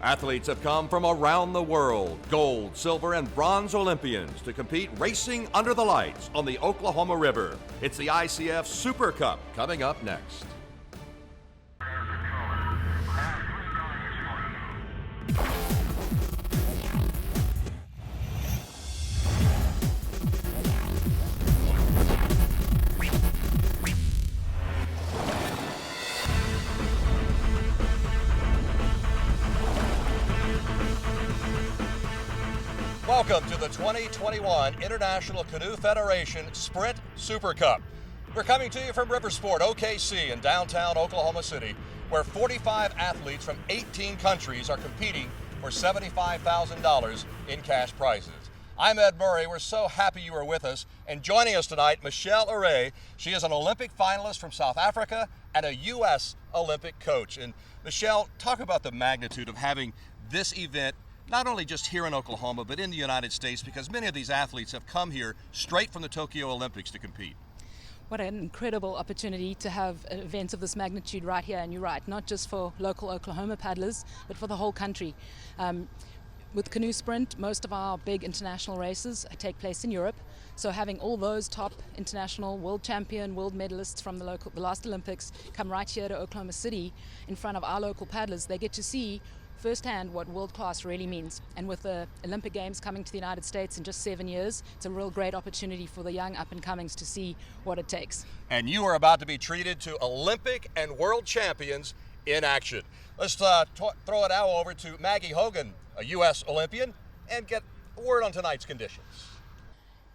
Athletes have come from around the world, gold, silver, and bronze Olympians, to compete racing under the lights on the Oklahoma River. It's the ICF Super Cup coming up next. Welcome to the 2021 International Canoe Federation Sprint Super Cup. We're coming to you from RIVERSPORT OKC in downtown Oklahoma City, where 45 athletes from 18 countries are competing for $75,000 in cash prizes. I'm Ed Murray. We're so happy you are with us. And joining us tonight, Michelle Array. She is an Olympic finalist from South Africa and a U.S. Olympic coach. And Michelle, talk about the magnitude of having this event not only just here in Oklahoma, but in the United States, because many of these athletes have come here straight from the Tokyo Olympics to compete. What an incredible opportunity to have events of this magnitude right here, and you're right, not just for local Oklahoma paddlers, but for the whole country. With Canoe Sprint, most of our big international races take place in Europe, so having all those top international world champion, world medalists from the last Olympics come right here to Oklahoma City in front of our local paddlers, they get to see firsthand what world class really means. And with the Olympic Games coming to the United States in just 7 years, it's a real great opportunity for the young up and comings to see what it takes. And you are about to be treated to Olympic and world champions in action. Let's throw it now over to Maggie Hogan, a U.S. Olympian, and get a word on tonight's conditions.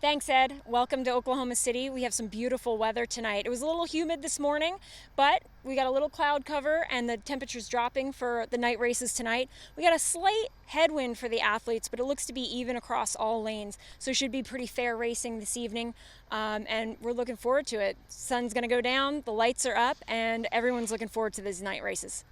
Thanks, Ed. Welcome to Oklahoma City. We have some beautiful weather tonight. It was a little humid this morning, but we got a little cloud cover and the temperature's dropping for the night races tonight. We got a slight headwind for the athletes, but it looks to be even across all lanes. So it should be pretty fair racing this evening, and we're looking forward to it. Sun's going to go down, the lights are up, and everyone's looking forward to these night races.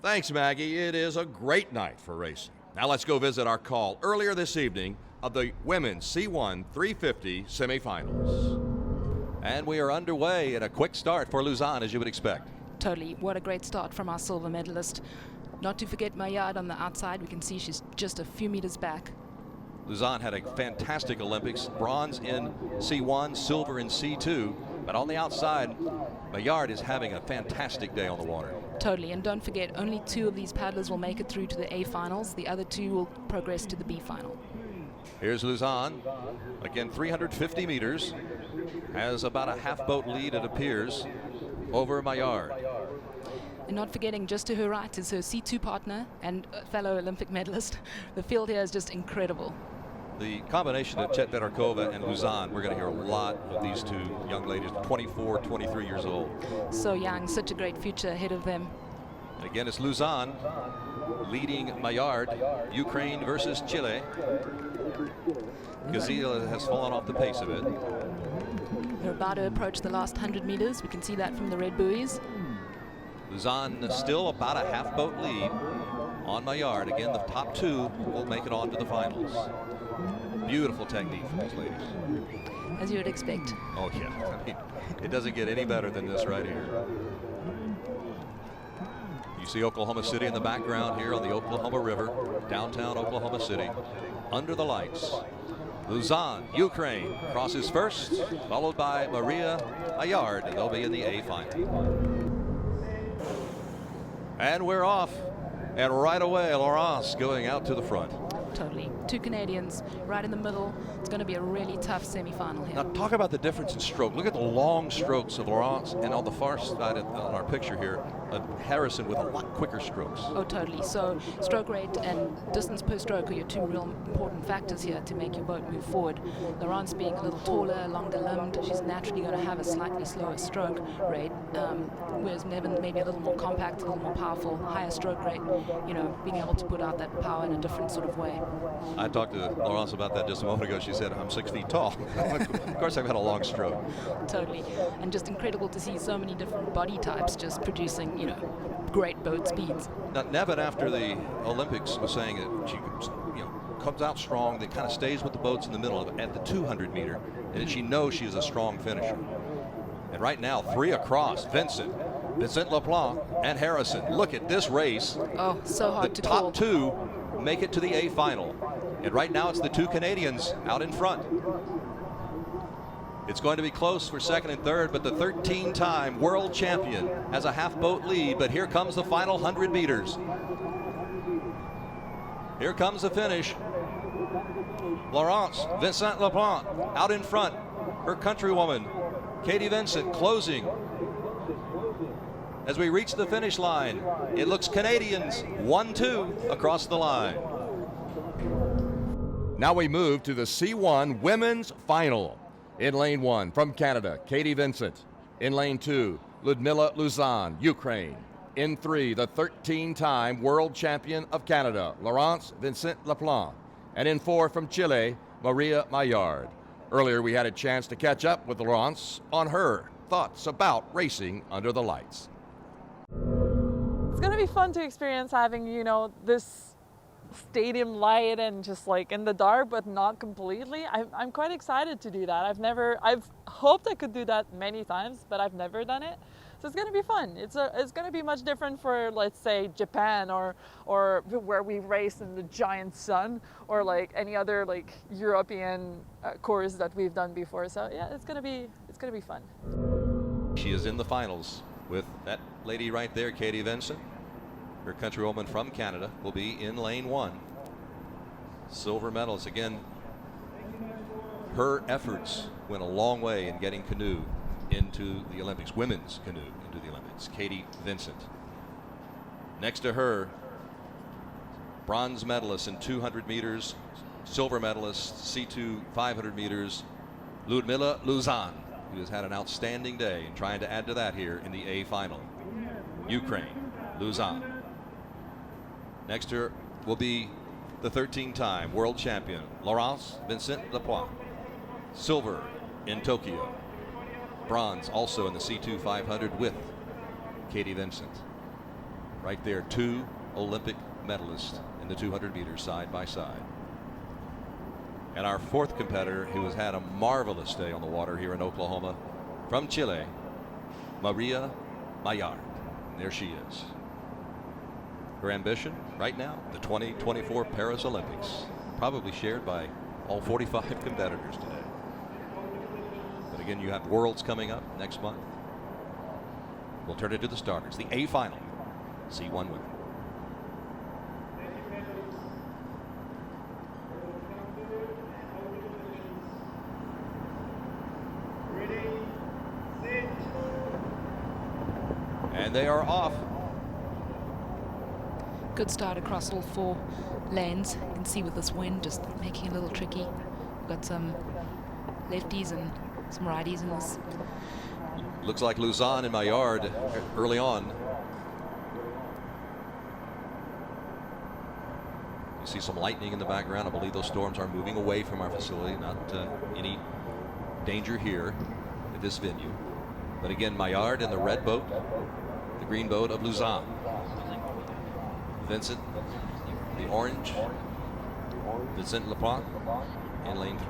Thanks, Maggie. It is a great night for racing. Now let's go visit our call earlier this evening of the women's C1 350 semifinals. And we are underway at a quick start for Luzon, as you would expect. Totally. What a great start from our silver medalist. Not to forget Maillard on the outside. We can see she's just a few meters back. Luzon had a fantastic Olympics, bronze in C1, silver in C2, but on the outside, Maillard is having a fantastic day on the water. Totally, and don't forget, only 2 of these paddlers will make it through to the A finals. The other 2 will progress to the B final. Here's Luzon, again 350 meters, has about a half boat lead, it appears, over Maillard. And not forgetting, just to her right is her C2 partner and fellow Olympic medalist. The field here is just incredible. The combination of Chet Bedarkova and Luzon, we're going to hear a lot of these 2 young ladies, 24, 23 years old. So young, such a great future ahead of them. And again, it's Luzon leading Maillard, Ukraine versus Chile. Gazila has fallen off the pace of it. They're about to approach the last 100 meters. We can see that from the red buoys. Luzon still about a half boat lead on Maillard. Again, the top 2 will make it on to the finals. Beautiful technique from these ladies. As you would expect. Oh yeah, I mean, it doesn't get any better than this right here. You see Oklahoma City in the background here on the Oklahoma River, downtown Oklahoma City, under the lights. Luzon, Ukraine, crosses first, followed by Maria Maillard, and they'll be in the A final. And we're off, and right away, Laurence going out to the front. Totally. 2 Canadians right in the middle. It's going to be a really tough semifinal here. Now talk about the difference in stroke. Look at the long strokes of Laurence, and on the far side on our picture here, Harrison with a lot quicker strokes. Oh, totally. So stroke rate and distance per stroke are your 2 real important factors here to make your boat move forward. Laurence being a little taller, longer limbed, she's naturally going to have a slightly slower stroke rate, whereas Nevin maybe a little more compact, a little more powerful, higher stroke rate, you know, being able to put out that power in a different sort of way. I talked to Laurence about that just a moment ago. She said, I'm 6 feet tall. Of course, I've had a long stroke. Totally. And just incredible to see so many different body types just producing, you know, great boat speeds. Now, Nevin, after the Olympics, was saying that she, you know, comes out strong, that kind of stays with the boats in the middle at the 200 meter, and that she knows she is a strong finisher. And right now, 3 across, Vinson Vincent LaPlante and Harrison. Look at this race. Oh, so hard The to call. top two make it to the A final. And right now it's the two Canadians out in front. It's going to be close for second and third, but the 13-time world champion has a half boat lead. But here comes the final 100 meters. Here comes the finish. Laurence Vincent LaPlante out in front. Her countrywoman, Katie Vincent, closing. As we reach the finish line, it looks Canadians 1-2 across the line. Now we move to the C1 women's final. In lane 1 from Canada, Katie Vincent. In lane 2, Ludmila Luzan, Ukraine. In 3, the 13-time world champion of Canada, Laurence Vincent LaPlante. And in 4 from Chile, Maria Maillard. Earlier we had a chance to catch up with Laurence on her thoughts about racing under the lights. It's going to be fun to experience having, you know, this stadium light and just like in the dark, but not completely. I'm quite excited to do that. I've hoped I could do that many times, but I've never done it. So it's going to be fun. It's going to be much different for, let's say, Japan or where we race in the giant sun, or like any other like European course that we've done before. So yeah, it's going to be fun. She is in the finals with that lady right there, Katie Vincent. Her countrywoman from Canada will be in lane 1. Silver medals again. Her efforts went a long way in getting canoe into the Olympics, women's canoe into the Olympics. Katie Vincent. Next to her, bronze medalist in 200 meters, silver medalist C2 500 meters, Ludmila Luzan, who has had an outstanding day and trying to add to that here in the A final. Ukraine, Luzan. Next to her will be the 13-time world champion, Laurence Vincent LaPlante. Silver in Tokyo. Bronze also in the C2 500 with Katie Vincent. Right there, 2 Olympic medalists in the 200 meters side by side. And our 4th competitor, who has had a marvelous day on the water here in Oklahoma, from Chile, Maria Maillard. And there she is. Her ambition right now, the 2024 Paris Olympics, probably shared by all 45 competitors today. But again, you have Worlds coming up next month. We'll turn it to the starters. The A final, C1 women. And they are off. Good start across all 4 lanes. You can see with this wind just making it a little tricky. We've got some lefties and some righties in this. Looks like Luzan and Maillard early on. You see some lightning in the background. I believe those storms are moving away from our facility. Not any danger here at this venue. But again, Maillard in the red boat, the green boat of Luzan. Vincent, the orange. Vincent LaPlante in lane 3.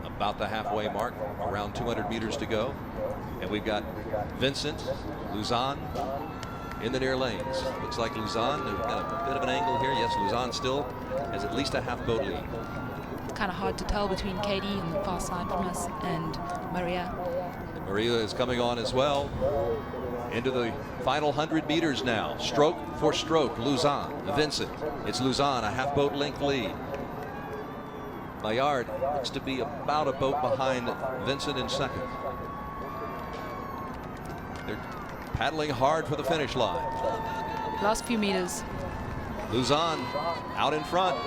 About the halfway mark, around 200 meters to go. And we've got Vincent, Luzan in the near lanes. Looks like Luzan, we've got a bit of an angle here. Yes, Luzan still has at least a half boat lead. Kind of hard to tell between Katie on the far side from us and Maria. Maria is coming on as well. Into the final 100 meters now. Stroke for stroke. Luzan, Vincent. It's Luzan, a half boat length lead. Maillard looks to be about a boat behind Vincent in second. They're paddling hard for the finish line. Last few meters. Luzan out in front.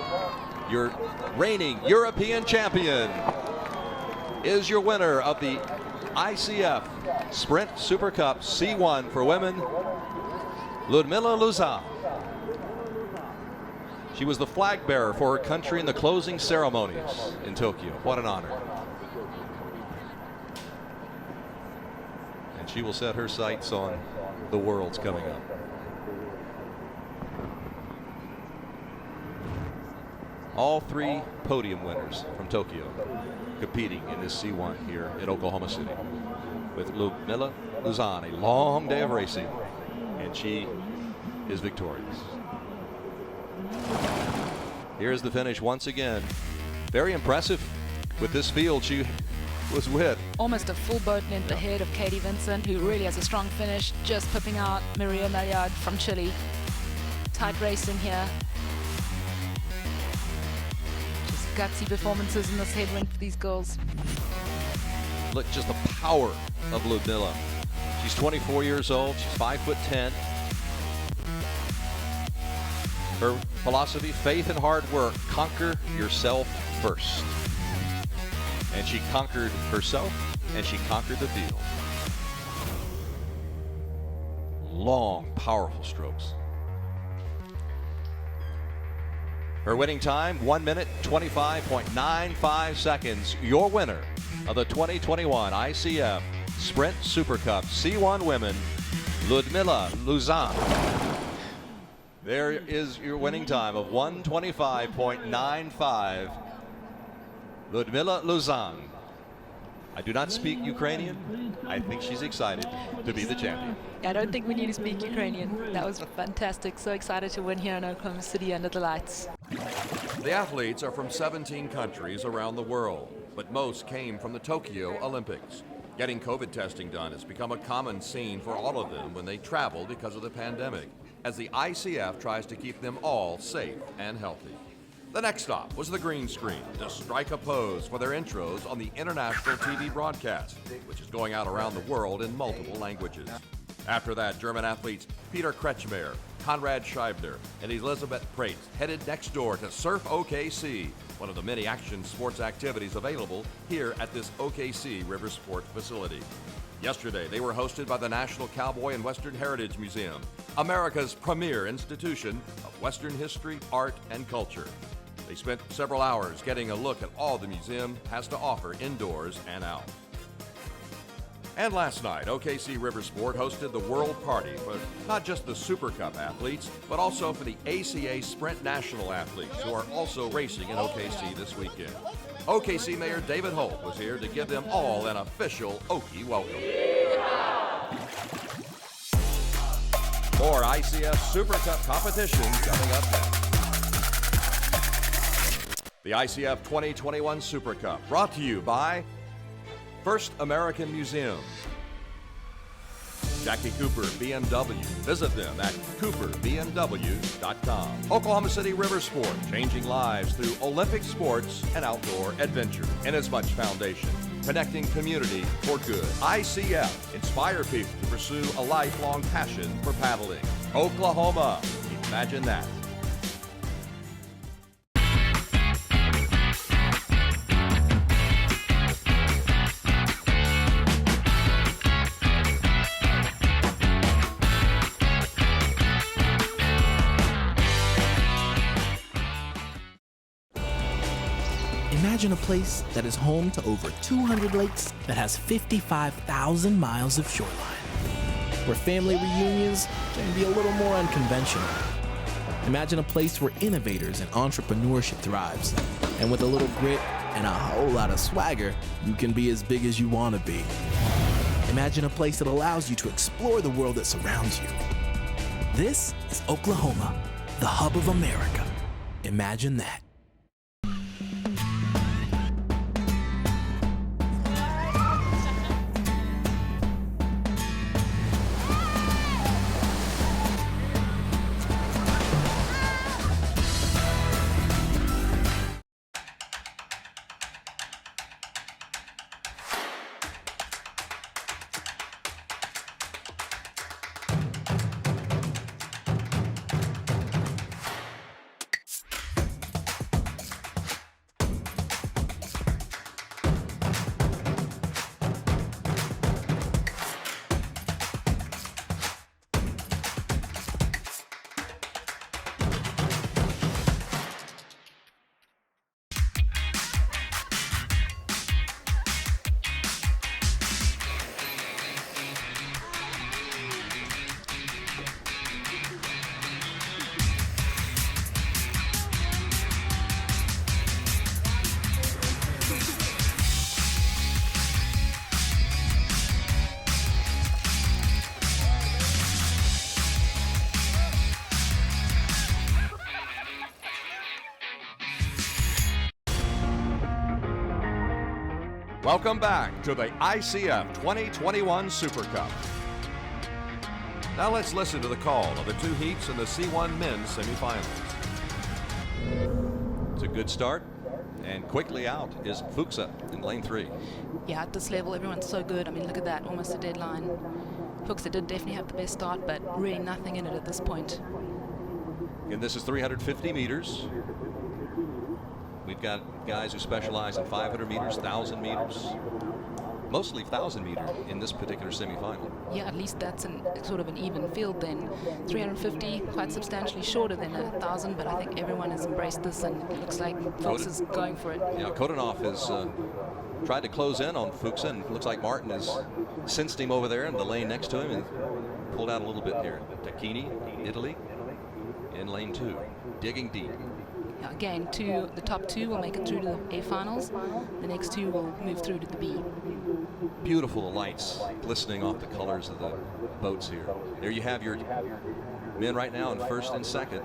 Your reigning European champion is your winner of the ICF Sprint Super Cup C1 for women, Ludmila Luzan. She was the flag bearer for her country in the closing ceremonies in Tokyo. What an honor. And she will set her sights on the Worlds coming up. All three podium winners from Tokyo competing in this C1 here in Oklahoma City. With Ludmila Luzan, a long day of racing, and she is victorious. Here's the finish once again. Very impressive with this field she was with. Almost a full boat length ahead of Katie Vinson, who really has a strong finish, just pipping out Maria Maillard from Chile. Tight racing here. Just gutsy performances in this headwind for these girls. Look, just the power of Ludmila. She's 24 years old. She's 5'10". Her philosophy, faith and hard work. Conquer yourself first. And she conquered herself, and she conquered the field. Long, powerful strokes. Her winning time, 1 minute, 25.95 seconds. Your winner of the 2021 ICF Sprint Super Cup C1 Women, Ludmila Luzan. There is your winning time of 1:25.95. Ludmila Luzan. I do not speak Ukrainian. I think she's excited to be the champion. I don't think we need to speak Ukrainian. That was fantastic. So excited to win here in Oklahoma City under the lights. The athletes are from 17 countries around the world, but most came from the Tokyo Olympics. Getting COVID testing done has become a common scene for all of them when they travel because of the pandemic, as the ICF tries to keep them all safe and healthy. The next stop was the green screen to strike a pose for their intros on the international TV broadcast, which is going out around the world in multiple languages. After that, German athletes Peter Kretschmer, Konrad Scheibner, and Elisabeth Preitz headed next door to Surf OKC, one of the many action sports activities available here at this OKC RIVERSPORT facility. Yesterday, they were hosted by the National Cowboy and Western Heritage Museum, America's premier institution of Western history, art, and culture. They spent several hours getting a look at all the museum has to offer indoors and out. And last night, OKC RIVERSPORT hosted the World Party for not just the Super Cup athletes, but also for the ACA Sprint National athletes who are also racing in OKC this weekend. OKC Mayor David Holt was here to give them all an official Okie welcome. More ICF Super Cup competition coming up next. The ICF 2021 Super Cup, brought to you by First American Museum, Jackie Cooper BMW. Visit them at cooperbmw.com. Oklahoma City RIVERSPORT, changing lives through Olympic sports and outdoor adventure. Inasmuch Foundation, connecting community for good. ICF, inspire people to pursue a lifelong passion for paddling. Oklahoma, imagine that. Imagine a place that is home to over 200 lakes, that has 55,000 miles of shoreline, where family reunions can be a little more unconventional. Imagine a place where innovators and entrepreneurship thrives, and with a little grit and a whole lot of swagger, you can be as big as you want to be. Imagine a place that allows you to explore the world that surrounds you. This is Oklahoma, the hub of America. Imagine that. Welcome back to the ICF 2021 Super Cup. Now let's listen to the call of the two heats in the C1 men's semifinals. It's a good start, and quickly out is Fuxa in lane 3. Yeah, at this level, everyone's so good. I mean, look at that, almost a deadline. Fuxa did definitely have the best start, but really nothing in it at this point. And this is 350 meters. We've got guys who specialize in 500 meters, 1,000 meters, mostly 1,000 meter in this particular semifinal. Yeah, at least that's sort of an even field then. 350, quite substantially shorter than 1,000, but I think everyone has embraced this, and it looks like Fuchs is going for it. Yeah, Kodanov has tried to close in on Fuchs, and it looks like Martin has sensed him over there in the lane next to him and pulled out a little bit here. Tacchini, Italy, in lane 2, digging deep. Yeah, again, the top two will make it through to the A finals. The next two will move through to the B. Beautiful lights glistening off the colors of the boats here. There you have your men right now in first and second.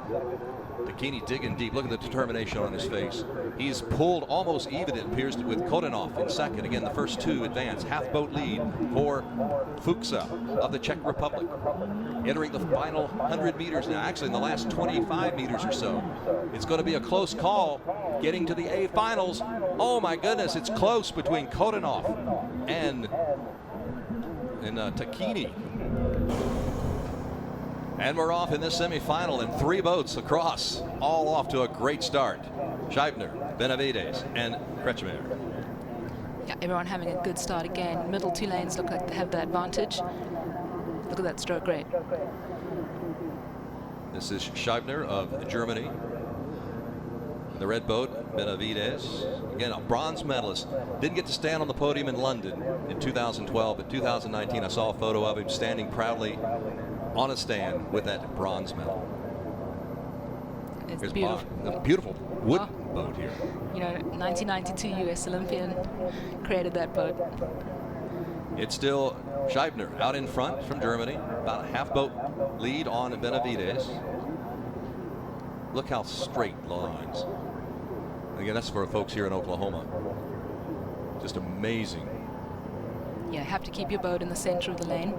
Tacchini digging deep. Look at the determination on his face. He's pulled almost even, it appears, with Kodanov in second. Again, the first two advance. Half boat lead for Fuxa of the Czech Republic. Entering the final 100 meters now. Actually, in the last 25 meters or so. It's going to be a close call getting to the A finals. Oh my goodness, it's close between Kodanov and Tacchini. And we're off in this semifinal, and 3 boats across, all off to a great start. Scheibner, Benavides, and Kretschmer. Yeah, everyone having a good start again. Middle 2 lanes look like they have the advantage. Look at that stroke rate. This is Scheibner of Germany. The red boat, Benavides. Again, a bronze medalist. Didn't get to stand on the podium in London in 2012, but 2019 I saw a photo of him standing proudly on a stand with that bronze medal. It's beautiful. A beautiful wood boat here. You know, 1992 US Olympian created that boat. It's still Scheibner out in front from Germany. About a half boat lead on Benavides. Look how straight lines. Again, that's for folks here in Oklahoma. Just amazing. Yeah, have to keep your boat in the center of the lane,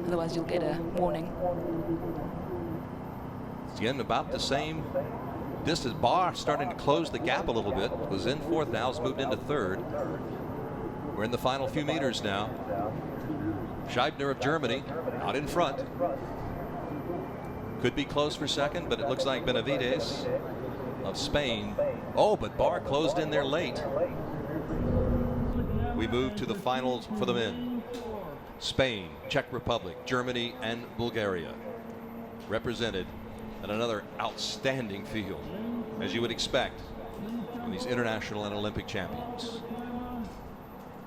otherwise you'll get a warning. It's again about the same distance. Barr starting to close the gap a little bit. Was in fourth now, has moved into third. We're in the final few meters now. Scheibner of Germany out in front. Could be close for second, but it looks like Benavides of Spain. Oh, but Barr closed in there late. We move to the finals for the men. Spain, Czech Republic, Germany, and Bulgaria represented in another outstanding field, as you would expect from these international and Olympic champions.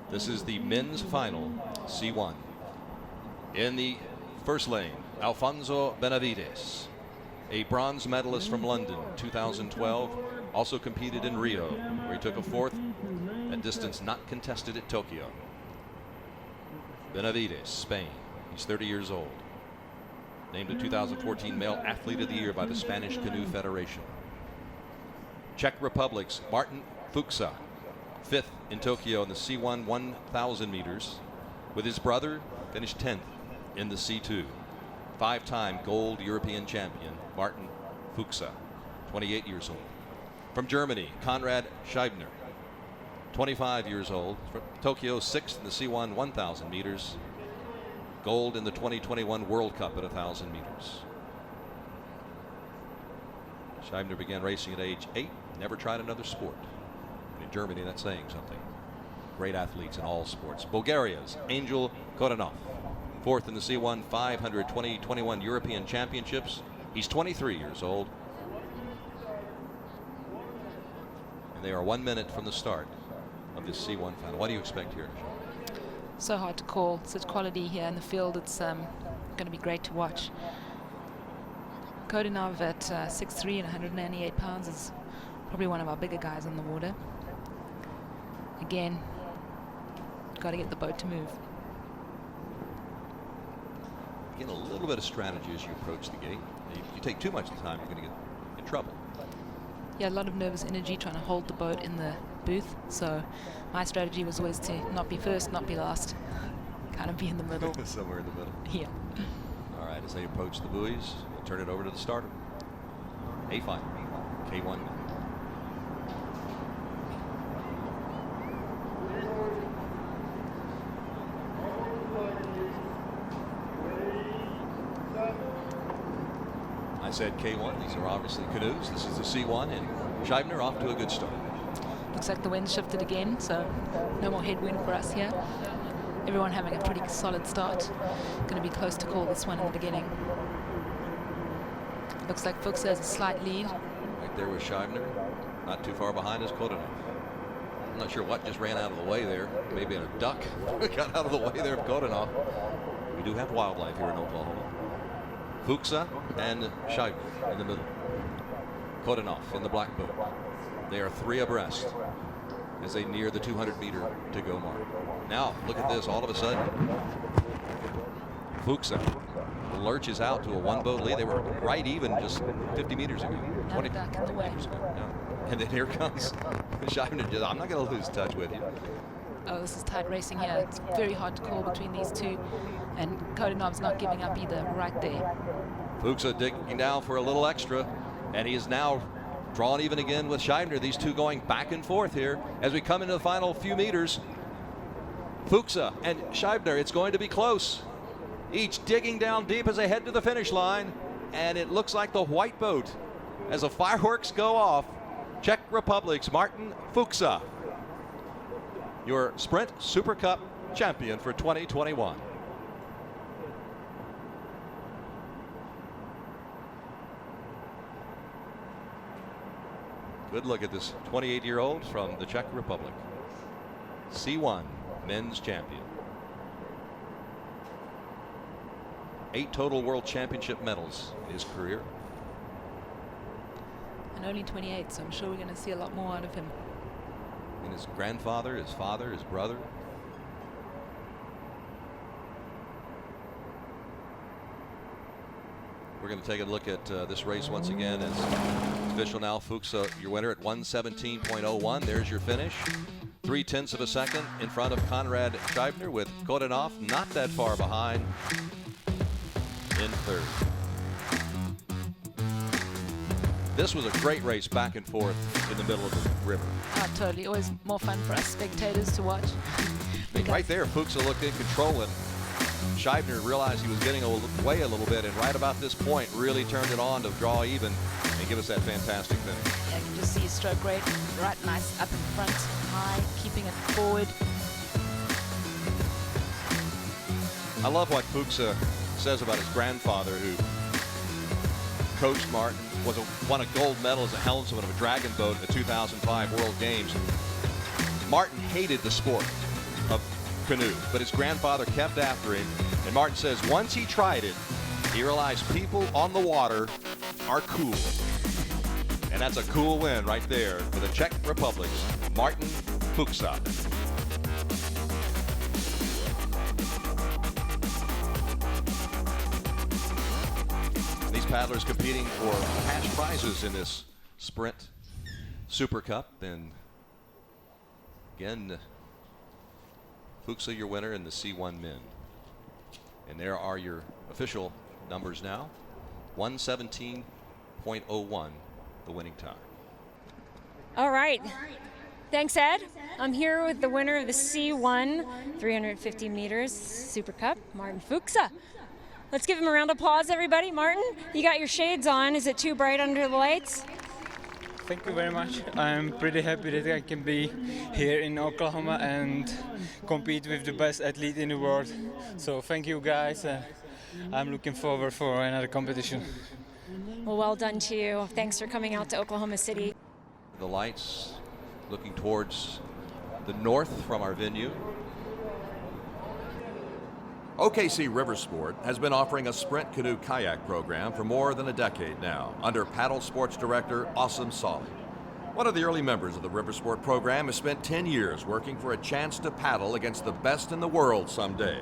This is the men's final, C1. In the first lane, Alfonso Benavides, a bronze medalist from London 2012, also competed in Rio, where he took a fourth, a distance not contested at Tokyo. Benavides, Spain. He's 30 years old. Named a 2014 Male Athlete of the Year by the Spanish Canoe Federation. Czech Republic's Martin Fuxa, 5th in Tokyo in the C1 1,000 meters, with his brother finished 10th in the C2. 5-time gold European champion Martin Fuxa, 28 years old. From Germany, Konrad Scheibner, 25 years old, from Tokyo, 6th in the C1 1,000 meters, gold in the 2021 World Cup at 1,000 meters. Scheibner began racing at age 8, never tried another sport. And in Germany, that's saying something. Great athletes in all sports. Bulgaria's Angel Kodanov, 4th in the C1 500 2021 European Championships. He's 23 years old. And they are 1 minute from the start of this C1 final. What do you expect here? So hard to call. Such quality here in the field. It's going to be great to watch. Kodanov at 6'3" and 198 pounds is probably one of our bigger guys on the water. Again, got to get the boat to move. Get a little bit of strategy as you approach the gate. If you take too much time, you're going to get in trouble. Yeah, a lot of nervous energy trying to hold the boat in the booth. So my strategy was always to not be first, not be last, kind of be in the middle. Somewhere in the middle. Yeah. All right, as they approach the buoys, we'll turn it over to the starter. A5, K1. I said K1. These are obviously canoes. This is the C1, and Scheibner off to a good start. Looks like the wind shifted again, so no more headwind for us here. Everyone having a pretty solid start. Going to be close to call this one in the beginning. Looks like Fuchs has a slight lead. Right there with Scheibner. Not too far behind is Kodanov. I'm not sure what just ran out of the way there. Maybe a duck got out of the way there of Kodanov. We do have wildlife here in Oklahoma. Fuxa and Scheibner in the middle. Kodanov in the black boat. They are 3 abreast as they near the 200-meter to go mark. Now, look at this. All of a sudden, Fuxa lurches out to a 1-boat lead. They were right even just 50 meters ago. 20 back in the way. meters ago. Yeah. And then here comes Scheibner. I'm not going to lose touch with you. Oh, this is tight racing here. It's very hard to call between these two. And Kodanov's not giving up either, right there. Fuxa digging down for a little extra. And he is now drawn even again with Scheibner. These two going back and forth here as we come into the final few meters. Fuxa and Scheibner, it's going to be close. Each digging down deep as they head to the finish line. And it looks like the white boat as the fireworks go off. Czech Republic's Martin Fuxa, your Sprint Super Cup champion for 2021. Good look at this 28-year-old from the Czech Republic. C1 men's champion. 8 total world championship medals in his career. And only 28, so I'm sure we're going to see a lot more out of him. And his grandfather, his father, his brother. We're going to take a look at this race once again. It's official now. Fuchs, your winner at 1:17.01. There's your finish. 0.3 of a second in front of Konrad Scheibner, with Kodanov not that far behind in third. This was a great race back and forth in the middle of the river. Oh, totally. Always more fun for us spectators to watch. Right there, Fuchs looked in control, and Scheibner realized he was getting away a little bit, and right about this point really turned it on to draw even and give us that fantastic finish. Yeah, you can just see his stroke rate right nice up in front, high, keeping it forward. I love what Fuchs says about his grandfather, who coached Martin, won a gold medal as a helmsman of a dragon boat in the 2005 World Games. Martin hated the sport of canoe, but his grandfather kept after him. And Martin says once he tried it, he realized people on the water are cool. And that's a cool win right there for the Czech Republic's Martin Fuxa. These paddlers competing for cash prizes in this Sprint Super Cup. And again, Fuxa, your winner in the C1 men. And there are your official numbers now. 1:17.01, the winning time. All right. Thanks, Ed. I'm here with the winner of the C1 350 meters Super Cup, Martin Fuxa. Let's give him a round of applause, everybody. Martin, you got your shades on. Is it too bright under the lights? Thank you very much. I'm pretty happy that I can be here in Oklahoma and compete with the best athlete in the world. So thank you, guys. I'm looking forward for another competition. Well done to you. Thanks for coming out to Oklahoma City. The lights looking towards the north from our venue. OKC RIVERSPORT has been offering a sprint canoe kayak program for more than a decade now under paddle sports director Awesome Solly. One of the early members of the RIVERSPORT program has spent 10 years working for a chance to paddle against the best in the world someday.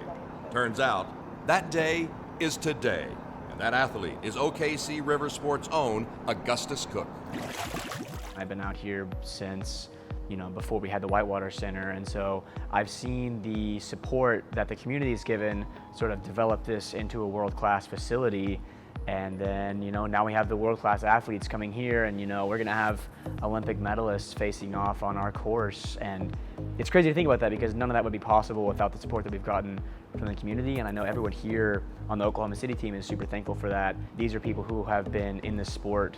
Turns out that day is today, and that athlete is OKC RIVERSPORT's own Augustus Cook. I've been out here since before we had the Whitewater Center. And so I've seen the support that the community has given sort of develop this into a world-class facility. And then, now we have the world-class athletes coming here, and, we're gonna have Olympic medalists facing off on our course. And it's crazy to think about that, because none of that would be possible without the support that we've gotten from the community. And I know everyone here on the Oklahoma City team is super thankful for that. These are people who have been in the sport,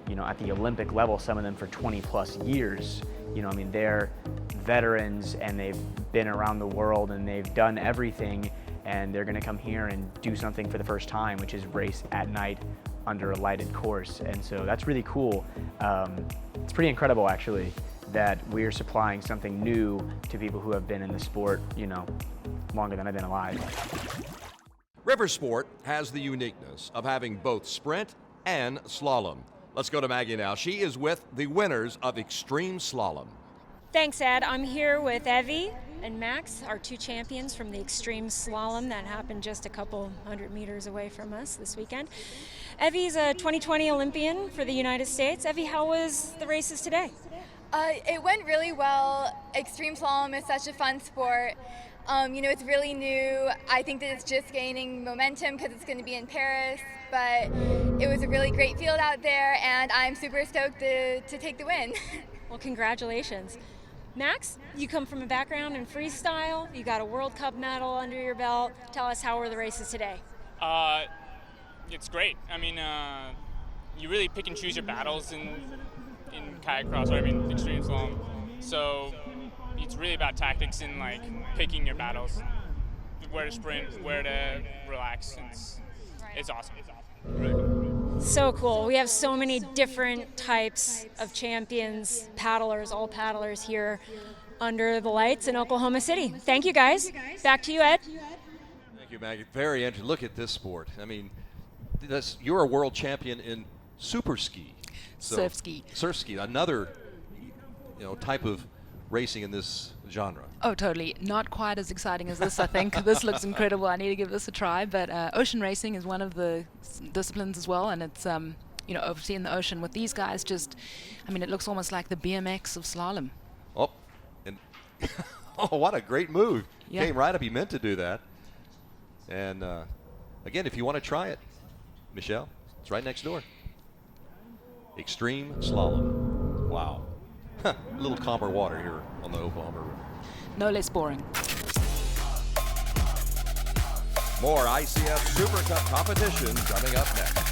at the Olympic level, some of them for 20+ years. They're veterans, and they've been around the world, and they've done everything. And they're gonna come here and do something for the first time, which is race at night under a lighted course. And so that's really cool. It's pretty incredible, actually, that we're supplying something new to people who have been in the sport, longer than I've been alive. RIVERSPORT has the uniqueness of having both sprint and slalom. Let's go to Maggie now. She is with the winners of Extreme Slalom. Thanks, Ed. I'm here with Evie and Max, our two champions from the Extreme Slalom that happened just a couple 100 meters away from us this weekend. Evie's a 2020 Olympian for the United States. Evie, how was the races today? It went really well. Extreme Slalom is such a fun sport. It's really new. I think that it's just gaining momentum because it's going to be in Paris, but it was a really great field out there, and I'm super stoked to take the win. Well, congratulations. Max, you come from a background in freestyle. You got a World Cup medal under your belt. Tell us, how were the races today? It's great. You really pick and choose your battles in kayak cross, extreme slalom. So it's really about tactics and picking your battles, where to sprint, where to relax. It's awesome. Really cool. So cool. We have so many different types of champions, paddlers, all paddlers here under the lights in Oklahoma City. Thank you, guys. Back to you, Ed. Thank you, Maggie. Very interesting. Look at this sport. You're a world champion in super ski. Surf ski. Surf ski, another type of racing in this genre. Oh, totally. Not quite as exciting as this, I think. This looks incredible. I need to give this a try. But ocean racing is one of the disciplines as well. And it's, overseeing the ocean with these guys, it looks almost like the BMX of slalom. Oh, and what a great move. Yeah. Came right up. He meant to do that. And again, if you want to try it, Michelle, it's right next door. Extreme Slalom. Wow. A little calmer water here on the Oklahoma River. No less boring. More ICF Super Cup competition coming up next.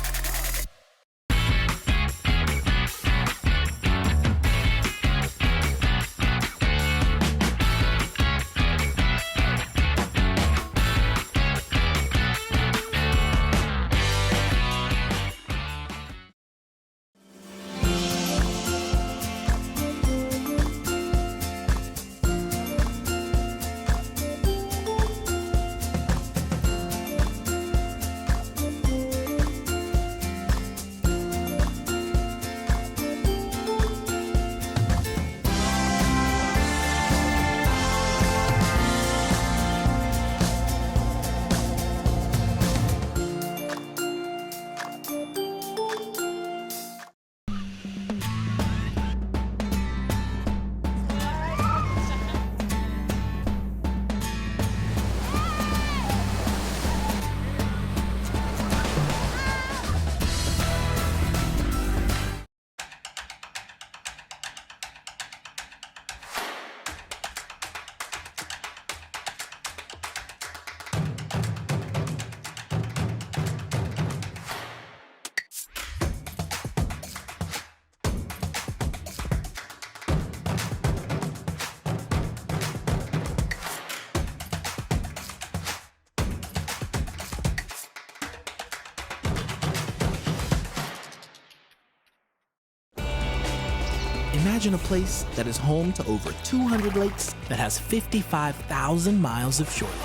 Imagine a place that is home to over 200 lakes that has 55,000 miles of shoreline,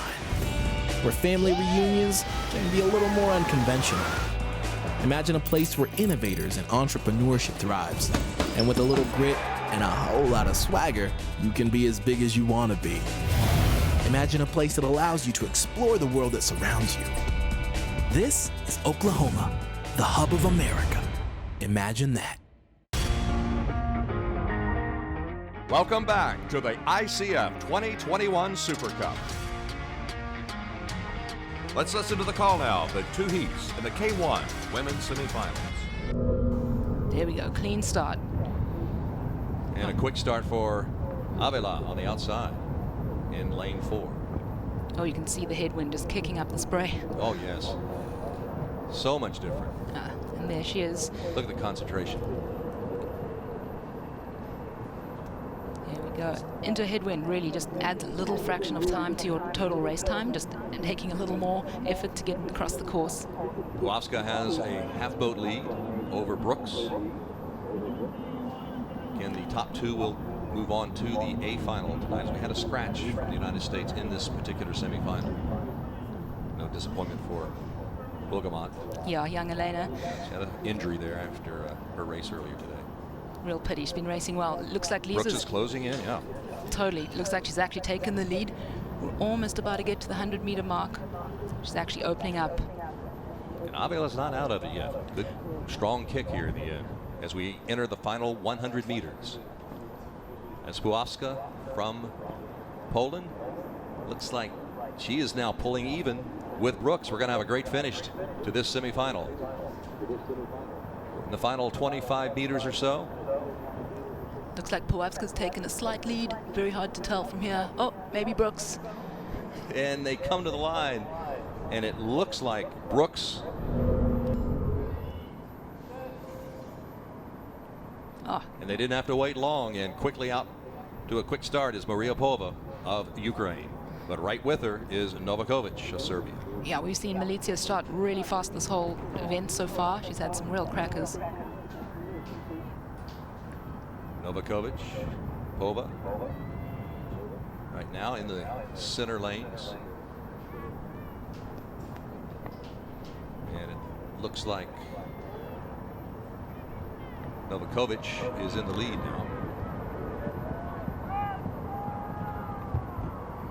where family reunions can be a little more unconventional. Imagine a place where innovators and entrepreneurship thrives, and with a little grit and a whole lot of swagger, you can be as big as you want to be. Imagine a place that allows you to explore the world that surrounds you. This is Oklahoma, the hub of America. Imagine that. Welcome back to the ICF 2021 Super Cup. Let's listen to the call now of the two heats in the K1 women's semifinals. There we go, clean start. And a quick start for Avila on the outside in lane 4. Oh, you can see the headwind just kicking up the spray. Oh, yes. So much different. And there she is. Look at the concentration. There we go. Into headwind really just adds a little fraction of time to your total race time, just taking a little more effort to get across the course. Wowska has a half boat lead over Brooks. Again, the top two will move on to the A final tonight. We had a scratch from the United States in this particular semifinal. No disappointment for Bogamont. Yeah, young Elena. She had an injury there after her race earlier today. Real pity. She's been racing well. Looks like Lisa's Brooks is closing in, yeah. Totally. Looks like she's actually taken the lead. We're almost about to get to the 100-meter mark. She's actually opening up. And Avila's not out of it yet. Good, strong kick here in the end as we enter the final 100 meters. As Puowska from Poland, looks like she is now pulling even with Brooks. We're going to have a great finish to this semifinal. In the final 25 meters or so. Looks like Puowska's taken a slight lead. Very hard to tell from here. Oh, maybe Brooks. And they come to the line, and it looks like Brooks. And they didn't have to wait long, and quickly out to a quick start is Maria Pova of Ukraine. But right with her is Novakovic of Serbia. Yeah, we've seen Milicia start really fast this whole event so far. She's had some real crackers. Novakovic, Pova, right now in the center lanes. And it looks like Novakovic is in the lead now.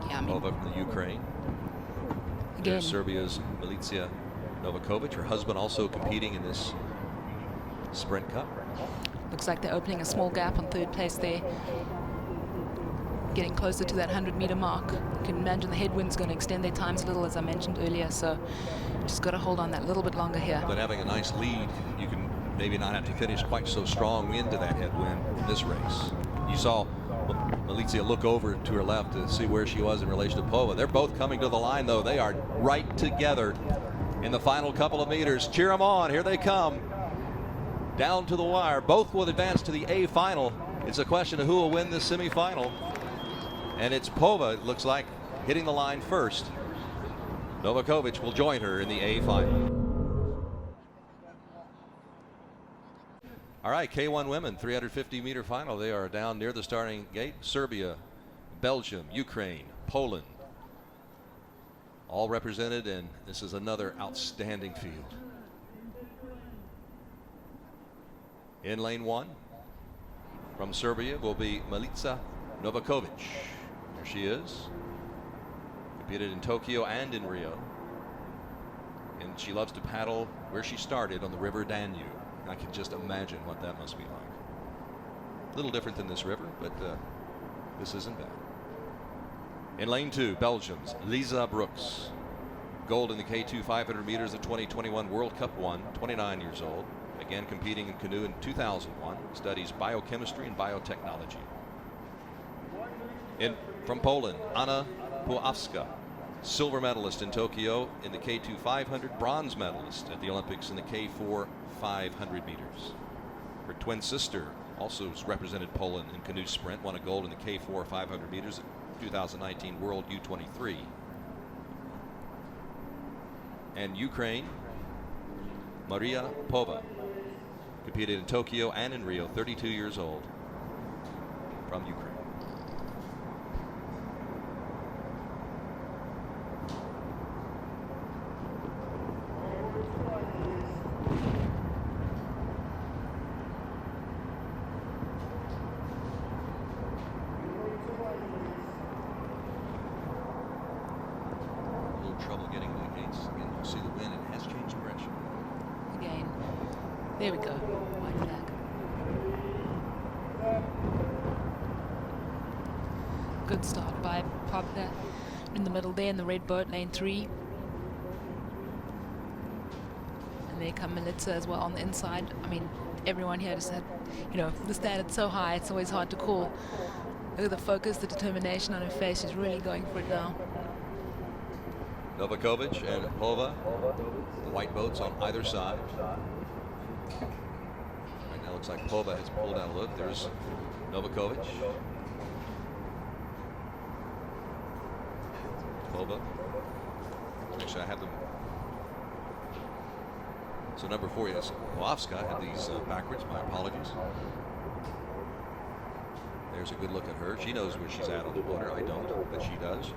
Yeah, I mean, Pova from the Ukraine. Again. There's Serbia's Milicia Novakovic, her husband also competing in this sprint cup. Looks like they're opening a small gap on third place there. Getting closer to that 100-meter mark. You can imagine the headwind's going to extend their times a little, as I mentioned earlier, so just got to hold on that little bit longer here. But having a nice lead, you can maybe not have to finish quite so strong into that headwind in this race. You saw Milicia look over to her left to see where she was in relation to Pova. They're both coming to the line, though. They are right together in the final couple of meters. Cheer them on. Here they come. Down to the wire. Both will advance to the A final. It's a question of who will win this semifinal. And it's Pova, it looks like, hitting the line first. Novakovic will join her in the A final. All right, K1 women, 350-meter final. They are down near the starting gate. Serbia, Belgium, Ukraine, Poland, all represented, and this is another outstanding field. In lane 1, from Serbia will be Milica Novakovic. There she is. Competed in Tokyo and in Rio. And she loves to paddle where she started on the River Danube. I can just imagine what that must be like. A little different than this river, but this isn't bad. In lane 2, Belgium's Lisa Brooks. Gold in the K2 500 meters of 2021 World Cup 1, 29 years old. Again competing in Canoe in 2001. Studies biochemistry and biotechnology. From Poland, Anna Puowska. Silver medalist in Tokyo in the K2 500. Bronze medalist at the Olympics in the K4 500 meters. Her twin sister also represented Poland in canoe sprint, won a gold in the K4 500 meters at 2019 World U23. And Ukraine, Maria Pova, competed in Tokyo and in Rio, 32 years old, from Ukraine. There we go. White flag. Good start by Popka in the middle there in the red boat, lane 3. And there come Melitza as well on the inside. I mean, everyone here just had, the standard's so high, it's always hard to call. Look at the focus, the determination on her face. She's really going for it now. Novakovic and Hova, the white boats on either side. Right now looks like Hova has pulled out a look. There's Novakovic. Hova. Actually, I have them. So number 4 is Wawska. I had these backwards. My apologies. There's a good look at her. She knows where she's at on the water. I don't, but she does.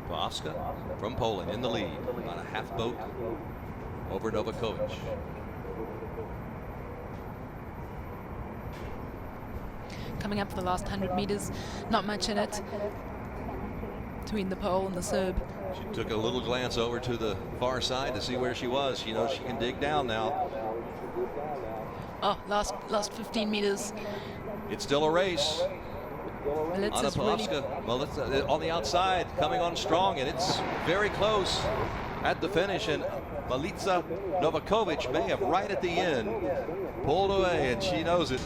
Wawska from Poland in the lead on a half boat over Novakovic. Coming up for the last 100 meters, not much in it between the pole and the Serb. She took a little glance over to the far side to see where she was. She knows she can dig down now. Oh, last 15 meters. It's still a race. Melitza's Melitza on the outside, coming on strong, and it's very close at the finish. And Melitza Novakovic may have right at the end pulled away, and she knows it.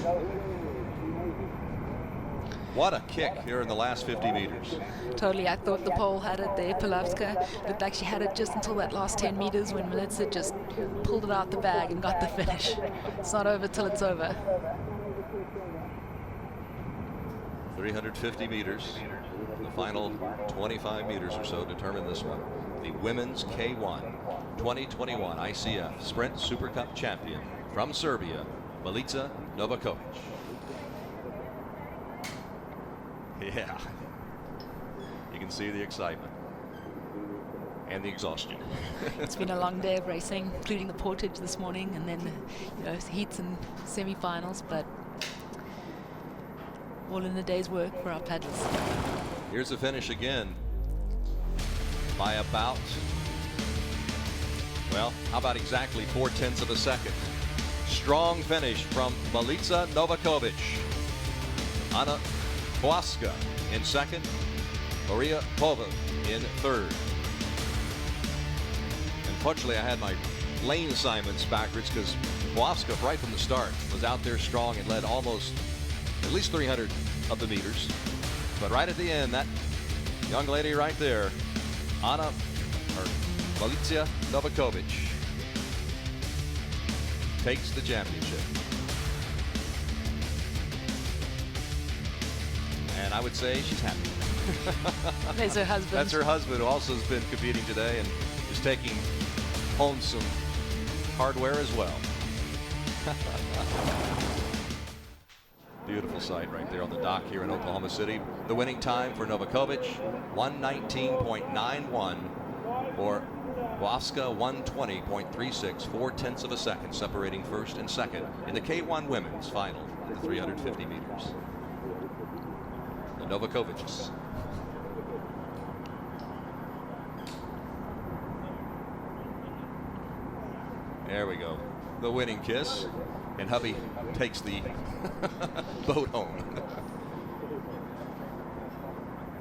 What a kick here in the last 50 meters. Totally, I thought the pole had it there. Polavska looked like she had it just until that last 10 meters when Melitza just pulled it out the bag and got the finish. It's not over till it's over. 350 meters. The final 25 meters or so determine this one. The women's K1 2021 ICF Sprint Super Cup champion from Serbia, Melitza Novakovic. Yeah, you can see the excitement and the exhaustion. It's been a long day of racing, including the portage this morning, and then heats and semi-finals, but all in a day's work for our paddlers. Here's the finish again by about, well, how about exactly 4/10 of a second. Strong finish from Melitza Novakovic. Anna Wawska in second, Maria Pova in third. Unfortunately, I had my lane assignments backwards because Wawska, right from the start, was out there strong and led almost at least 300 of the meters. But right at the end, that young lady right there, Melitza Novakovic, takes the championship. And I would say she's happy. There's her husband. That's her husband, who also has been competing today and is taking home some hardware as well. Beautiful sight right there on the dock here in Oklahoma City. The winning time for Novakovic, 119.91. For Wawska, 120.36, 4/10 of a second separating first and second in the K1 women's final in the 350 meters. The Novakovics. There we go. The winning kiss. And hubby takes the boat home.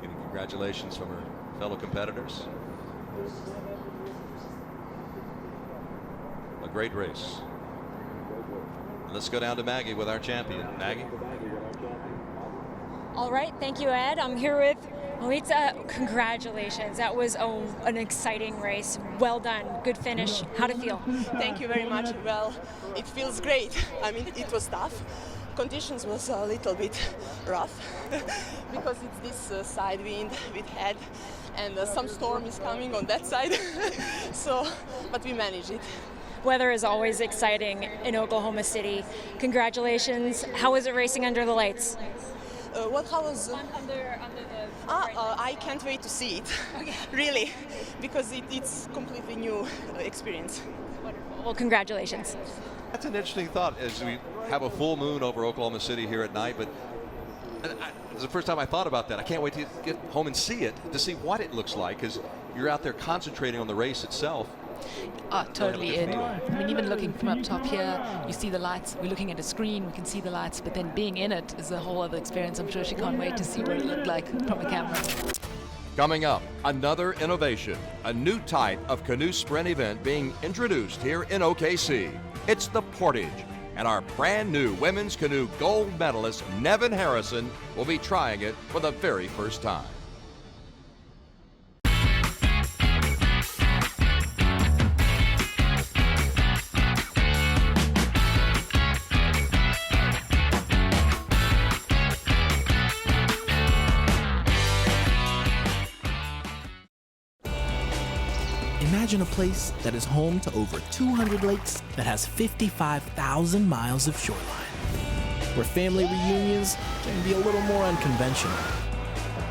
Getting congratulations from her fellow competitors. A great race. Let's go down to Maggie with our champion. Maggie. All right, thank you, Ed. I'm here with Melitza. Congratulations. That was an exciting race. Well done. Good finish. How'd it feel? Thank you very much. Well, it feels great. I mean, it was tough. Conditions was a little bit rough because it's this side wind we had, and some storm is coming on that side. But we managed it. Weather is always exciting in Oklahoma City. Congratulations. How was it racing under the lights? How was under the I can't wait to see it. Okay. Really, because it's completely new experience. Wonderful. Well, congratulations. That's an interesting thought as we have a full moon over Oklahoma City here at night, but it's the first time I thought about that. I can't wait to get home and see it, to see what it looks like, because you're out there concentrating on the race itself. Oh, totally, Ed. I mean, even looking from up top here, you see the lights. We're looking at a screen, we can see the lights, but then being in it is a whole other experience. I'm sure she can't wait to see what it looked like from a camera. Coming up, another innovation, a new type of canoe sprint event being introduced here in OKC. It's the Portage, and our brand new women's canoe gold medalist, Nevin Harrison, will be trying it for the very first time. Imagine a place that is home to over 200 lakes that has 55,000 miles of shoreline, where family reunions can be a little more unconventional.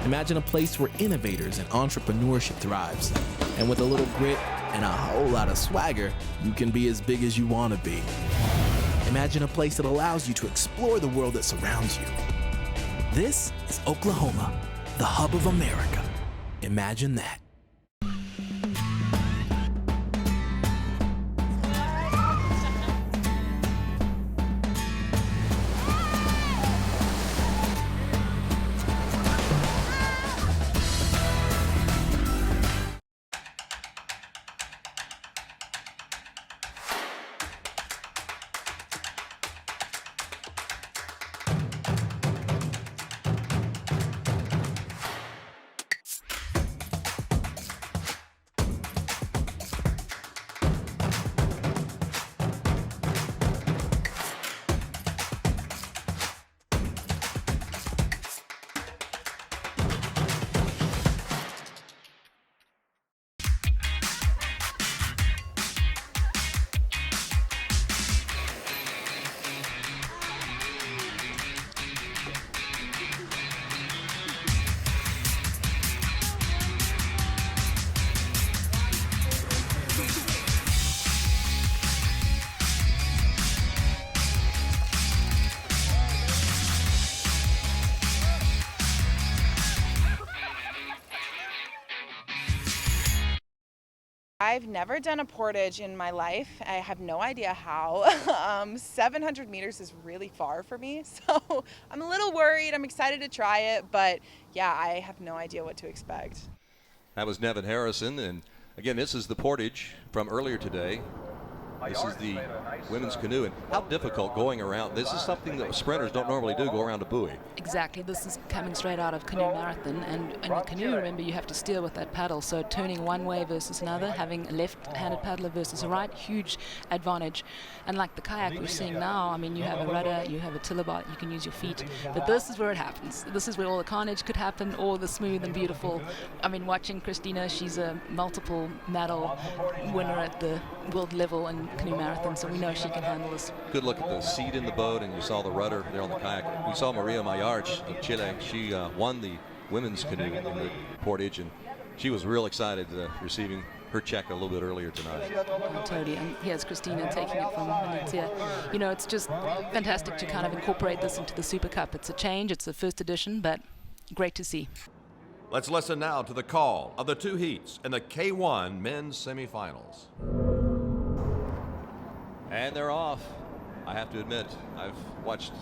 Imagine a place where innovators and entrepreneurship thrives, and with a little grit and a whole lot of swagger, you can be as big as you want to be. Imagine a place that allows you to explore the world that surrounds you. This is Oklahoma, the hub of America. Imagine that. I've never done a portage in my life. I have no idea how. 700 meters is really far for me, so I'm a little worried. I'm excited to try it, but yeah, I have no idea what to expect. That was Nevin Harrison, and again, this is the portage from earlier today. This is the women's canoe, and how difficult going around. This is something that sprinters don't normally do, go around a buoy. Exactly. This is coming straight out of canoe marathon, and in the canoe, remember, you have to steer with that paddle, so turning one way versus another, having a left-handed paddler versus a right, huge advantage. And like the kayak we're seeing now, I mean, you have a rudder, you have a tiller, you can use your feet, but this is where it happens. This is where all the carnage could happen, or the smooth and beautiful. I mean, watching Christina, she's a multiple medal winner at the world level in canoe marathon, so we know she can handle this. Good look at the seat in the boat, and you saw the rudder there on the kayak. We saw Maria Mayarch of Chile. She won the women's canoe in the portage, and she was real excited receiving her check a little bit earlier tonight. Totally, and here's Christina taking it from Valencia. You know, it's just fantastic to kind of incorporate this into the Super Cup. It's a change, it's the first edition, but great to see. Let's listen now to the call of the two heats in the K1 men's semifinals. And they're off. I have to admit, I've watched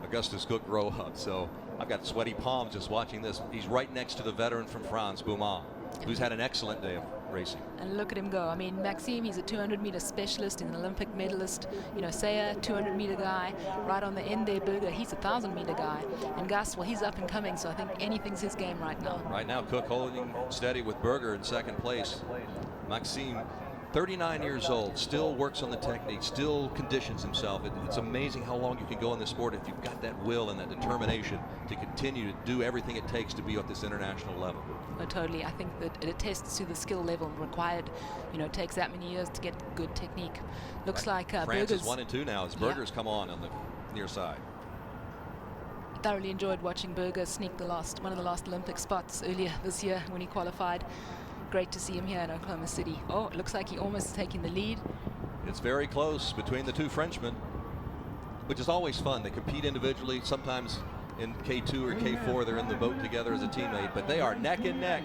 Augustus Cook row up, so I've got sweaty palms just watching this. He's right next to the veteran from France, Beaumont, who's had an excellent day of racing. And look at him go. I mean, Maxime, he's a 200-meter specialist and an Olympic medalist. You know, Saya, 200-meter guy. Right on the end there, Berger, he's a 1,000-meter guy. And Gus, well, he's up and coming, so I think anything's his game right now. Right now, Cook holding steady with Berger in second place. Maxime, 39 years old, still works on the technique, still conditions himself. It's amazing how long you can go in this sport if you've got that will and that determination to continue to do everything it takes to be at this international level. Oh, totally. I think that it attests to the skill level required. You know, it takes that many years to get good technique. Looks like France Berger's is 1 and 2 now as Berger's come on the near side. Thoroughly enjoyed watching Berger sneak one of the last Olympic spots earlier this year when he qualified. Great to see him here in Oklahoma City. Oh, it looks like he almost taking the lead. It's very close between the two Frenchmen, which is always fun. They compete individually. Sometimes in K2 or K4, they're in the boat together as a teammate, but they are neck and neck.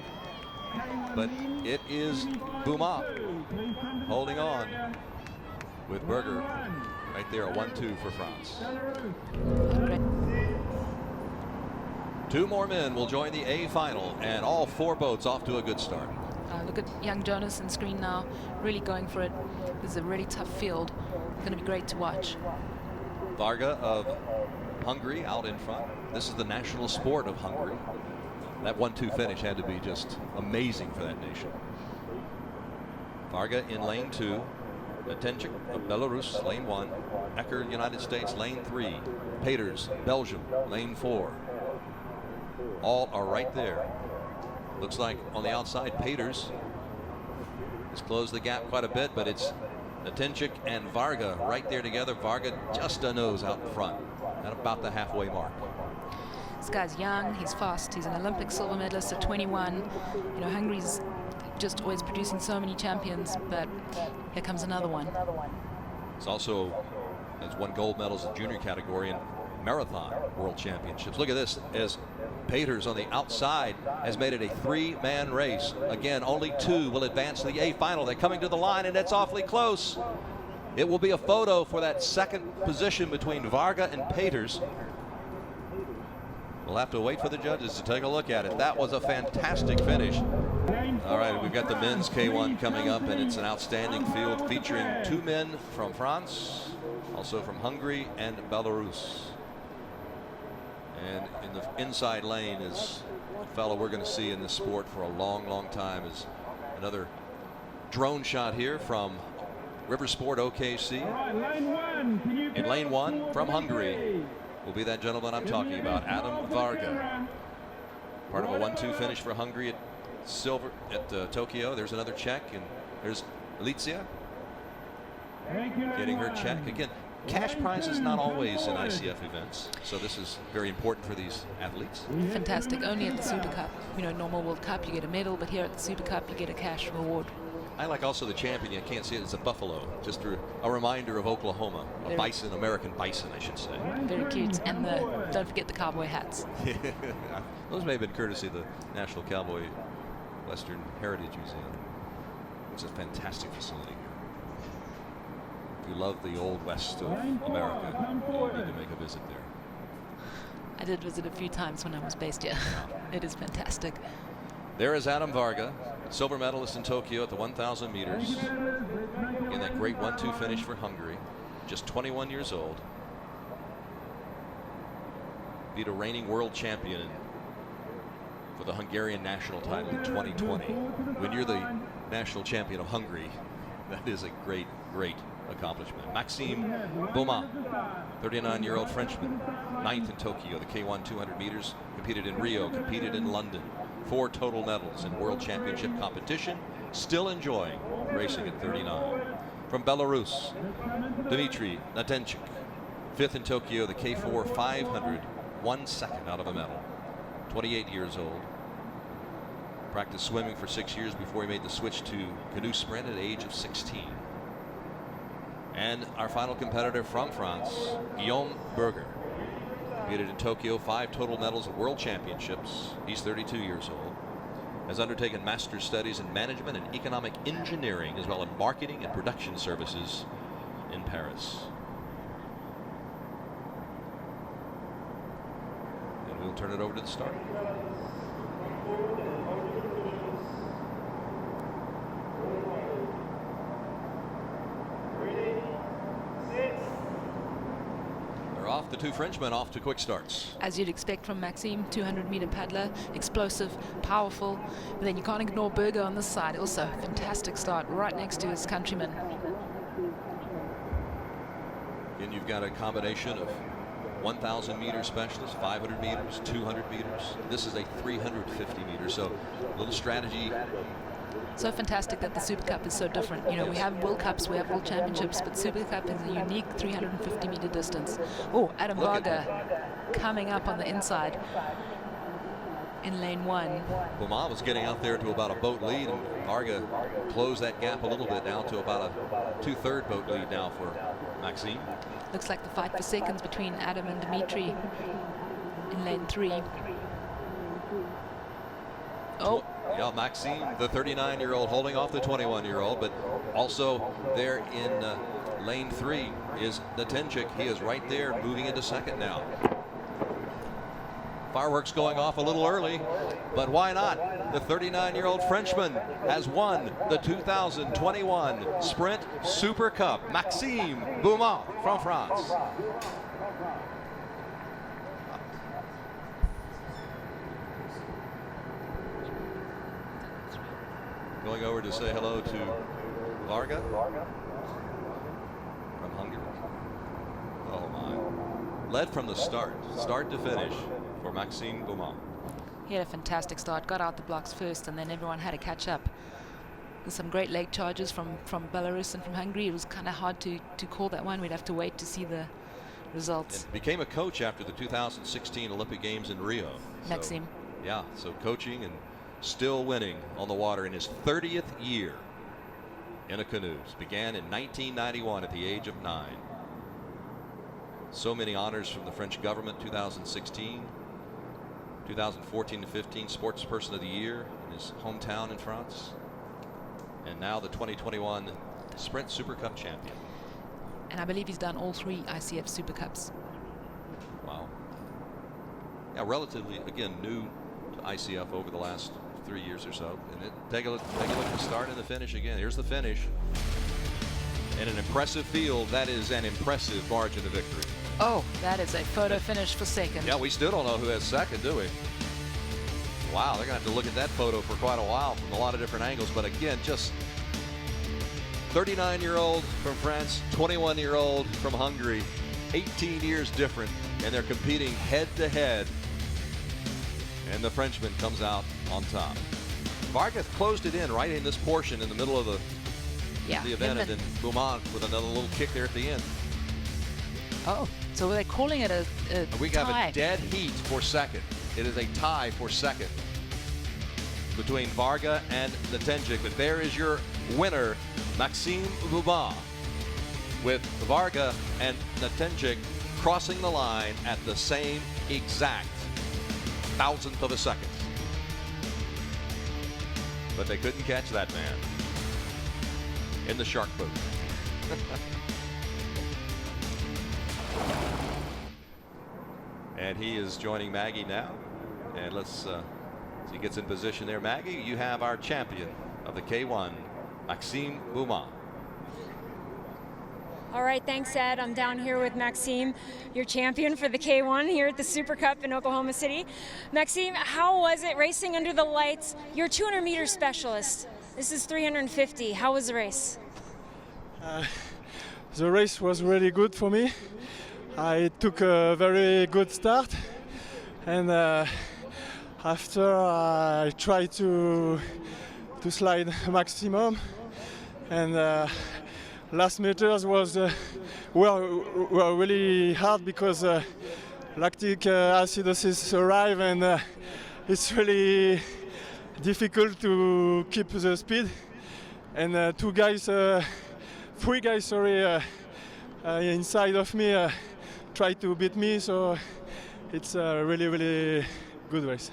But it is Beaumont holding on with Berger right there, a 1-2 for France. Two more men will join the A final, and all four boats off to a good start. Look at young Jonas on screen now, really going for it. This is a really tough field. Going to be great to watch. Varga of Hungary out in front. This is the national sport of Hungary. That 1-2 finish had to be just amazing for that nation. Varga in lane 2. Natenchik of Belarus, lane 1. Ecker, United States, lane 3. Peters, Belgium, lane 4. All are right there. Looks like on the outside, Peters has closed the gap quite a bit, but it's Natenchik and Varga right there together. Varga just a nose out in front at about the halfway mark. This guy's young, he's fast, he's an Olympic silver medalist at 21. You know, Hungary's just always producing so many champions, but here comes another one. He's also has won gold medals in junior category in marathon world championships. Look at this, as Peters on the outside has made it a three-man race. Again, only two will advance to the A final. They're coming to the line, and it's awfully close. It will be a photo for that second position between Varga and Peters. We'll have to wait for the judges to take a look at it. That was a fantastic finish. All right, we've got the men's K1 coming up, and it's an outstanding field featuring two men from France, also from Hungary and Belarus. And in the inside lane is a fellow we're going to see in this sport for a long, long time. Is another drone shot here from RIVERSPORT OKC. In lane 1 from Hungary will be that gentleman I'm talking about, Adam Varga. Part of a 1-2 finish for Hungary at silver at Tokyo. There's another check, and there's Alicia getting her check. Again, cash prizes not always in ICF events, so this is very important for these athletes. Fantastic. Only at the Super Cup. You know, normal World Cup, you get a medal, but here at the Super Cup, you get a cash reward. I like also the champion. You can't see it as a buffalo. Just a reminder of Oklahoma. A bison, American bison, I should say. Very cute. And don't forget the cowboy hats. Those may have been courtesy of the National Cowboy Western Heritage Museum, which is a fantastic facility here. If you love the old west of America, you need to make a visit there. I did visit a few times when I was based here. It is fantastic. There is Adam Varga, silver medalist in Tokyo at the 1,000 meters. In that great 1-2 finish for Hungary. Just 21 years old. Beat a reigning world champion for the Hungarian national title in 2020. When you're the national champion of Hungary, that is a great, great accomplishment. Maxime Beaumont, 39-year-old Frenchman, 9th in Tokyo, the K1 200 meters, competed in Rio, competed in London. 4 total medals in world championship competition, still enjoying racing at 39. From Belarus, Dmitry Natenchik, 5th in Tokyo, the K4 500, 1 second out of a medal. 28 years old. Practiced swimming for 6 years before he made the switch to canoe sprint at the age of 16. And our final competitor from France, Guillaume Berger. Competed in Tokyo, 5 total medals at world championships. He's 32 years old. Has undertaken master's studies in management and economic engineering, as well as marketing and production services in Paris. And we'll turn it over to the start. Off the two Frenchmen, off to quick starts. As you'd expect from Maxime, 200-meter paddler, explosive, powerful. But then you can't ignore Berger on this side. Also, fantastic start right next to his countryman. And you've got a combination of 1,000 meter specialists, 500 meters, 200 meters. This is a 350 meters, so a little strategy. So fantastic that the Super Cup is so different. You know, we have World Cups, we have World Championships, but Super Cup is a unique 350-meter distance. Oh, Adam Varga coming up on the inside in lane 1. Beaumont was getting out there to about a boat lead, and Varga closed that gap a little bit now to about a 2/3 boat lead now for Maxime. Looks like the fight for seconds between Adam and Dmitry in lane 3. Oh, Yeah, Maxime, the 39-year-old, holding off the 21-year-old, but also there in lane 3 is Natenchik. He is right there, moving into second now. Fireworks going off a little early, but why not? The 39-year-old Frenchman has won the 2021 Sprint Super Cup. Maxime Beaumont from France. Going over to say hello to Varga from Hungary. Oh my. Led from the start to finish for Maxime Beaumont. He had a fantastic start, got out the blocks first, and then everyone had to catch up. There's some great leg charges from Belarus and from Hungary. It was kind of hard to call that one. We'd have to wait to see the results. And became a coach after the 2016 Olympic Games in Rio. Maxime. So, yeah, so coaching and still winning on the water in his 30th year in a canoes. Began in 1991 at the age of 9. So many honors from the French government. 2016, 2014 to 15 Sports Person of the Year in his hometown in France. And now the 2021 Sprint Super Cup champion. And I believe he's done all 3 ICF Super Cups. Wow. Yeah, relatively, again, new to ICF over the last 3 years or so. And take a look at the start and the finish again. Here's the finish. In an impressive field, that is an impressive margin of victory. Oh, that is a photo finish for second. Yeah, we still don't know who has second, do we? Wow, they're going to have to look at that photo for quite a while from a lot of different angles. But again, just 39-year-old from France, 21-year-old from Hungary, 18 years different, and they're competing head-to-head. And the Frenchman comes out on top. Vargas closed it in right in this portion in the middle of the event, and then Beaumont with another little kick there at the end. Oh, so they're calling it a we tie. have a dead heat for second. It is a tie for second between Varga and Natenchik. But there is your winner, Maxime Beaumont, with Varga and Natenchik crossing the line at the same exact thousandth of a second. But they couldn't catch that man in the shark boat. And he is joining Maggie now. And let's as he gets in position there. Maggie, you have our champion of the K1, Maxime Beaumont. All right, thanks, Ed. I'm down here with Maxime, your champion for the K1 here at the Super Cup in Oklahoma City. Maxime, how was it racing under the lights? You're a 200-meter specialist. This is 350. How was the race? The race was really good for me. I took a very good start, and after I tried to slide maximum, and last meters were really hard because lactic acidosis arrived, and it's really difficult to keep the speed. And three guys, inside of me tried to beat me, so it's a really, really good race.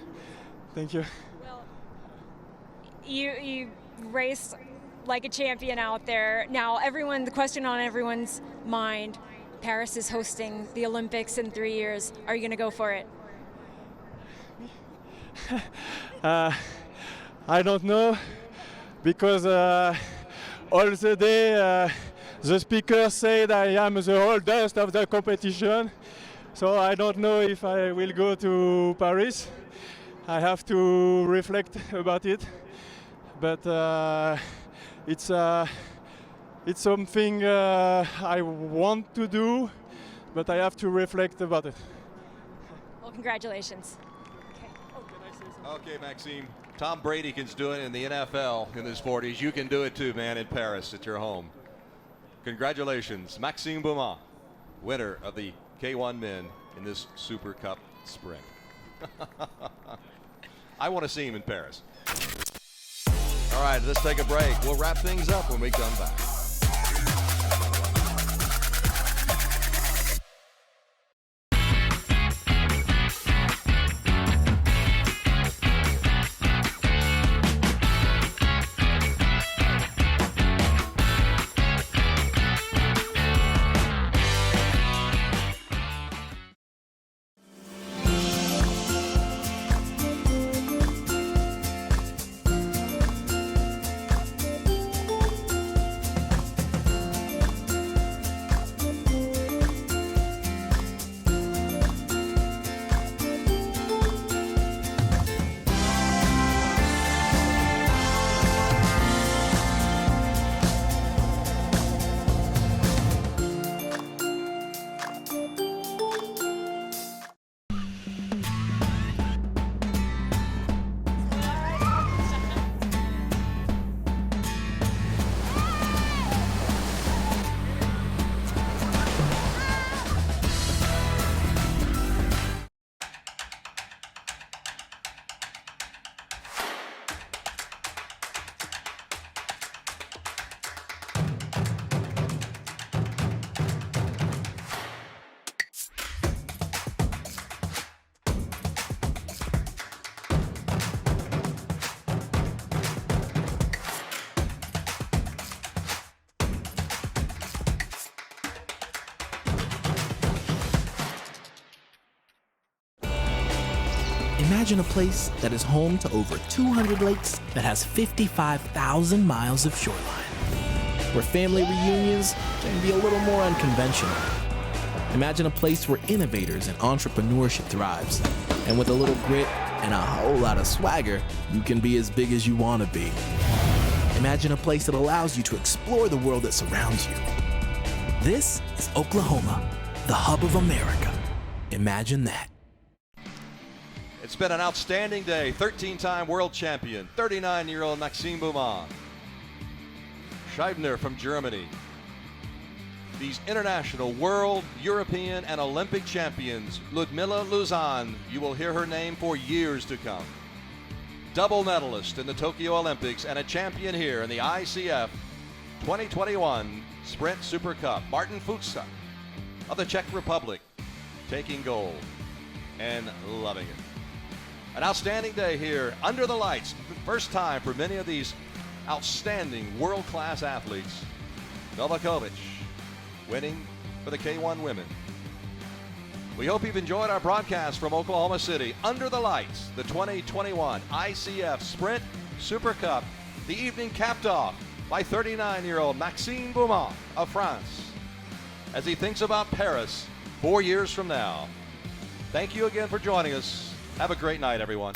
Thank you. Well, you raced like a champion out there. Now, the question on everyone's mind, Paris is hosting the Olympics in 3 years. Are you going to go for it? I don't know, because all the day the speaker said I am the oldest of the competition, so I don't know if I will go to Paris. I have to reflect about it, but it's something I want to do, but I have to reflect about it. Well, congratulations. Okay, Maxime. Tom Brady can do it in the NFL in his 40s. You can do it too, man, in Paris at your home. Congratulations, Maxime Beaumont, winner of the K1 men in this Super Cup sprint. I want to see him in Paris. All right, let's take a break. We'll wrap things up when we come back. Imagine a place that is home to over 200 lakes that has 55,000 miles of shoreline, where family reunions can be a little more unconventional. Imagine a place where innovators and entrepreneurship thrives, and with a little grit and a whole lot of swagger, you can be as big as you want to be. Imagine a place that allows you to explore the world that surrounds you. This is Oklahoma, the hub of America. Imagine that. It's been an outstanding day. 13-time world champion, 39-year-old Maxime Beaumont. Scheibner from Germany. These international world, European, and Olympic champions, Ludmila Luzan, you will hear her name for years to come. Double medalist in the Tokyo Olympics and a champion here in the ICF 2021 Sprint Super Cup. Martin Fuxa of the Czech Republic taking gold and loving it. An outstanding day here under the lights. First time for many of these outstanding world-class athletes. Novakovic winning for the K1 women. We hope you've enjoyed our broadcast from Oklahoma City. Under the lights, the 2021 ICF Sprint Super Cup. The evening capped off by 39-year-old Maxime Beaumont of France as he thinks about Paris 4 years from now. Thank you again for joining us. Have a great night, everyone.